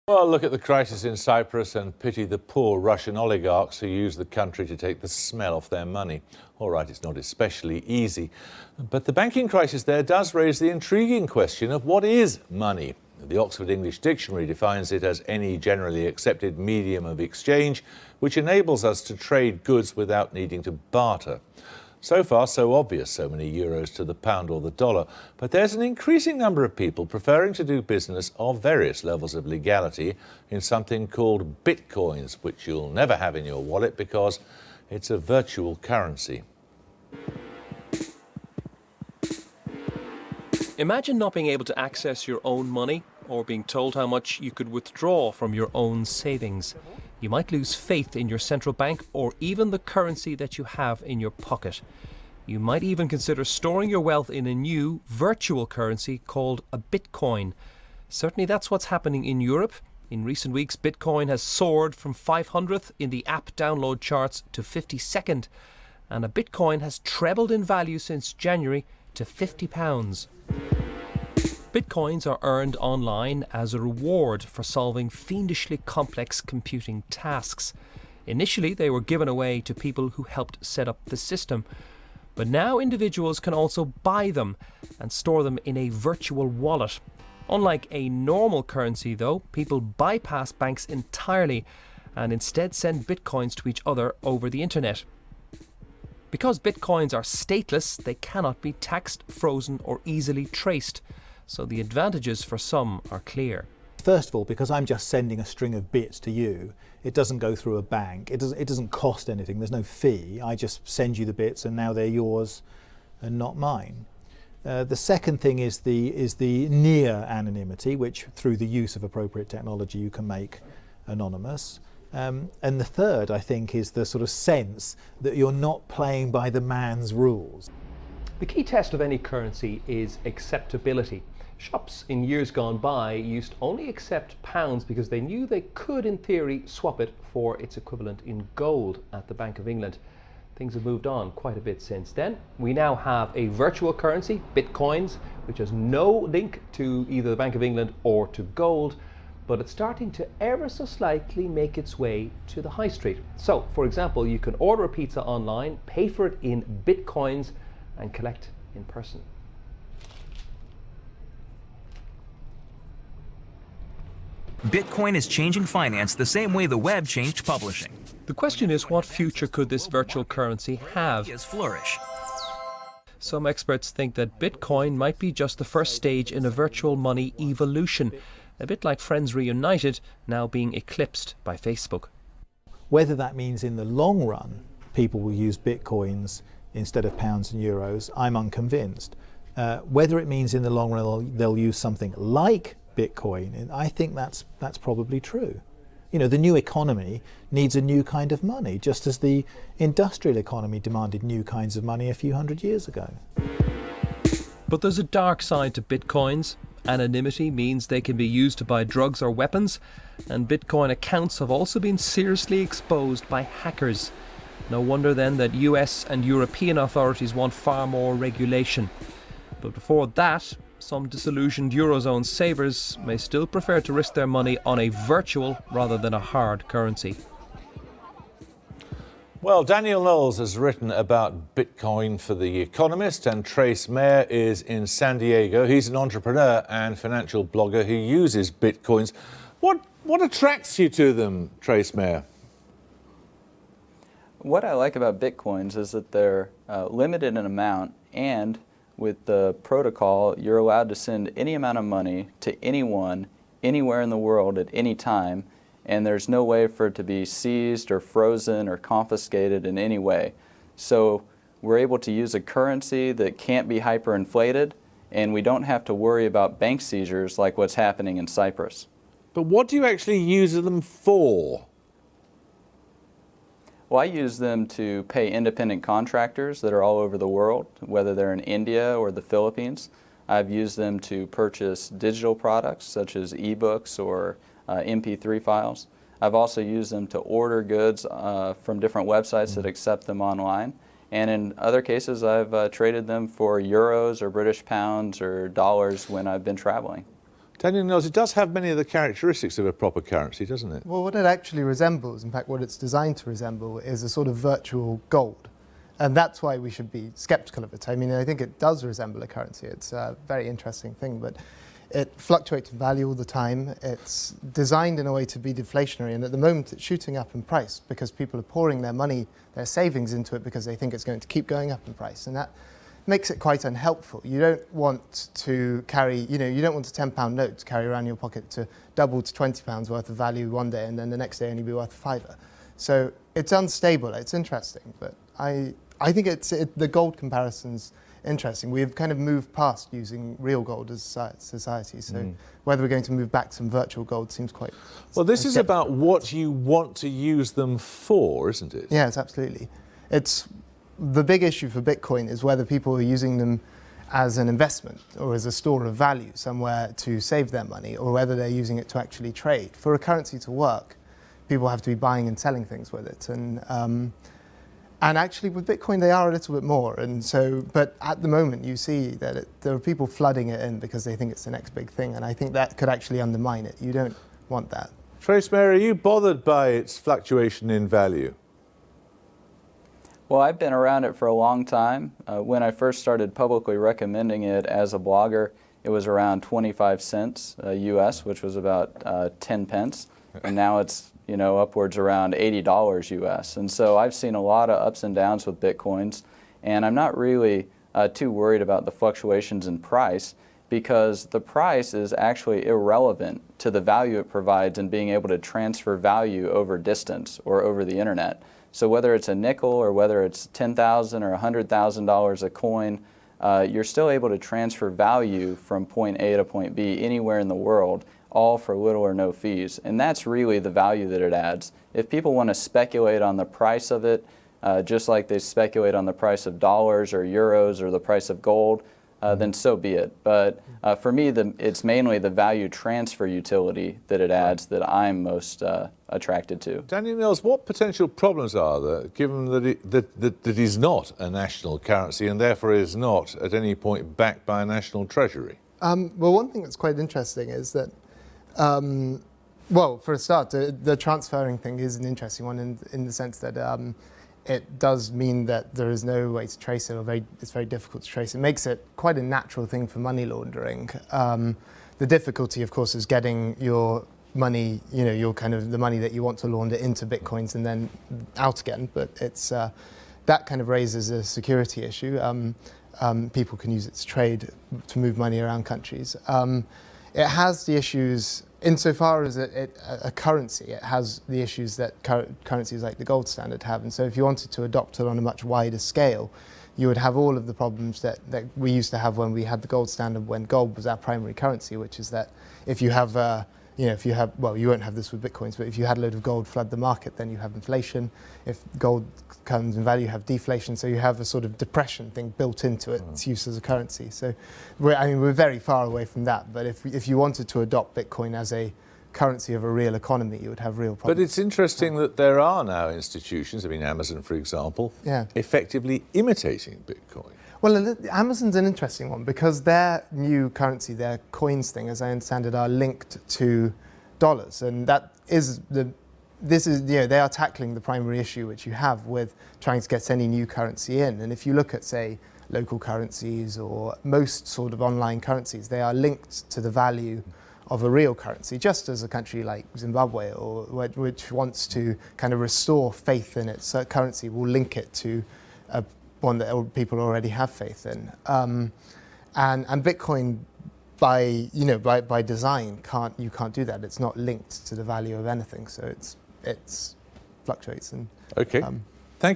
Well, look at the crisis in Cyprus and pity the poor Russian oligarchs who use the country to take the smell off their money. All right, it's not especially easy, but the banking crisis there does raise the intriguing question of what is money. The Oxford English Dictionary defines it as any generally accepted medium of exchange which enables us to trade goods without needing to barter. So far, so obvious, so many euros to the pound or the dollar, but there's an increasing number of people preferring to do business of various levels of legality in something called bitcoins, which you'll never have in your wallet because it's a virtual currency. Imagine not being able to access your own money or being told how much you could withdraw from your own savings. You might lose faith in your central bank or even the currency that you have in your pocket. You might even consider storing your wealth in a new virtual currency called a Bitcoin. Certainly that's what's happening in Europe. In recent weeks, Bitcoin has soared from 500th in the app download charts to 52nd, and a Bitcoin has trebled in value since January to £50. Bitcoins are earned online as a reward for solving fiendishly complex computing tasks. Initially, they were given away to people who helped set up the system. But now individuals can also buy them and store them in a virtual wallet. Unlike a normal currency, though, people bypass banks entirely and instead send Bitcoins to each other over the internet. Because Bitcoins are stateless, they cannot be taxed, frozen, or easily traced. So the advantages for some are clear. First of all, because I'm just sending a string of bits to you, it doesn't go through a bank. It doesn't cost anything. There's no fee. I just send you the bits and now they're yours and not mine. The second thing is the near anonymity, which through the use of appropriate technology you can make anonymous. And the third, I think, is the sort of sense that you're not playing by the man's rules. The key test of any currency is acceptability. Shops in years gone by used to only accept pounds because they knew they could, in theory, swap it for its equivalent in gold at the Bank of England. Things have moved on quite a bit since then. We now have a virtual currency, Bitcoins, which has no link to either the Bank of England or to gold, but it's starting to ever so slightly make its way to the high street. So, for example, you can order a pizza online, pay for it in Bitcoins, and collect in person. Bitcoin is changing finance the same way the web changed publishing. The question is, what future could this virtual currency have? Flourish. Some experts think that Bitcoin might be just the first stage in a virtual money evolution, a bit like Friends Reunited now being eclipsed by Facebook. Whether that means in the long run people will use Bitcoins instead of pounds and euros, I'm unconvinced. Whether it means in the long run they'll use something like Bitcoin, I think that's probably true. You know, the new economy needs a new kind of money, just as the industrial economy demanded new kinds of money a few hundred years ago. But there's a dark side to Bitcoins. Anonymity means they can be used to buy drugs or weapons, and Bitcoin accounts have also been seriously exposed by hackers. No wonder then that US and European authorities want far more regulation. But before that, some disillusioned Eurozone savers may still prefer to risk their money on a virtual rather than a hard currency. Well, Daniel Knowles has written about Bitcoin for The Economist, and Trace Mayer is in San Diego. He's an entrepreneur and financial blogger who uses Bitcoins. What attracts you to them, Trace Mayer? What I like about Bitcoins is that they're limited in amount, and with the protocol, you're allowed to send any amount of money to anyone, anywhere in the world at any time, and there's no way for it to be seized or frozen or confiscated in any way. So we're able to use a currency that can't be hyperinflated, and we don't have to worry about bank seizures like what's happening in Cyprus. But what do you actually use them for? Well, I use them to pay independent contractors that are all over the world, whether they're in India or the Philippines. I've used them to purchase digital products such as ebooks or MP3 files. I've also used them to order goods from different websites that accept them online. And in other cases, I've traded them for euros or British pounds or dollars when I've been traveling. Daniel Knowles, it does have many of the characteristics of a proper currency, doesn't it? Well, what it actually resembles, in fact, what it's designed to resemble, is a sort of virtual gold. And that's why we should be skeptical of it. I mean, I think it does resemble a currency. It's a very interesting thing, but it fluctuates in value all the time. It's designed in a way to be deflationary, and at the moment it's shooting up in price because people are pouring their money, their savings into it because they think it's going to keep going up in price. And that makes it quite unhelpful. You don't want to carry, you don't want a £10 note to carry around in your pocket to double to £20 worth of value one day and then the next day only be worth a fiver. So it's unstable. It's interesting, but I think the gold comparison's interesting. We've kind of moved past using real gold as society. So whether we're going to move back to some virtual gold seems quite... Well, this is about what you want to use them for, isn't it? Yes, absolutely. The big issue for Bitcoin is whether people are using them as an investment or as a store of value somewhere to save their money, or whether they're using it to actually trade. For a currency to work, people have to be buying and selling things with it. And actually with Bitcoin, they are a little bit more. And so, but at the moment, you see that there are people flooding it in because they think it's the next big thing. And I think that could actually undermine it. You don't want that. Trace Mary, are you bothered by its fluctuation in value? Well, I've been around it for a long time. When I first started publicly recommending it as a blogger, it was around 25 cents US, which was about 10 pence. And now it's upwards around $80 US. And so I've seen a lot of ups and downs with Bitcoins, and I'm not really too worried about the fluctuations in price, because the price is actually irrelevant to the value it provides in being able to transfer value over distance or over the internet. So whether it's a nickel or whether it's $10,000 or $100,000 a coin, you're still able to transfer value from point A to point B anywhere in the world, all for little or no fees. And that's really the value that it adds. If people want to speculate on the price of it, just like they speculate on the price of dollars or euros or the price of gold, then so be it. But for me, it's mainly the value transfer utility that it adds that I'm most attracted to. Daniel Knowles, what potential problems are there, given that it is not a national currency and therefore is not at any point backed by a national treasury? Well, one thing that's quite interesting is that, well, for a start, the transferring thing is an interesting one in the sense that it does mean that there is no way to trace it, or it's very difficult to trace. It makes it quite a natural thing for money laundering. The difficulty, of course, is getting your money, your kind of the money that you want to launder into Bitcoins and then out again. But it's that kind of raises a security issue. People can use it to trade, to move money around countries. It has the issues, insofar as a currency, it has the issues that currencies like the gold standard have. And so if you wanted to adopt it on a much wider scale, you would have all of the problems that we used to have when we had the gold standard, when gold was our primary currency, which is that if you have well, you won't have this with Bitcoins, but if you had a load of gold flood the market, then you have inflation. If gold comes in value, you have deflation. So you have a sort of depression thing built into its use as a currency. So we're very far away from that. But if you wanted to adopt Bitcoin as a currency of a real economy, you would have real problems. But it's interesting that there are now institutions, Amazon, for example, effectively imitating Bitcoin. Well, Amazon's an interesting one because their new currency, their coins thing, as I understand it, are linked to dollars, and that is they are tackling the primary issue which you have with trying to get any new currency in. And if you look at, say, local currencies or most sort of online currencies, they are linked to the value of a real currency, just as a country like Zimbabwe, or which wants to kind of restore faith in its currency, will link it to one that people already have faith in, and Bitcoin, by design, you can't do that. It's not linked to the value of anything, so it's fluctuates and. Okay.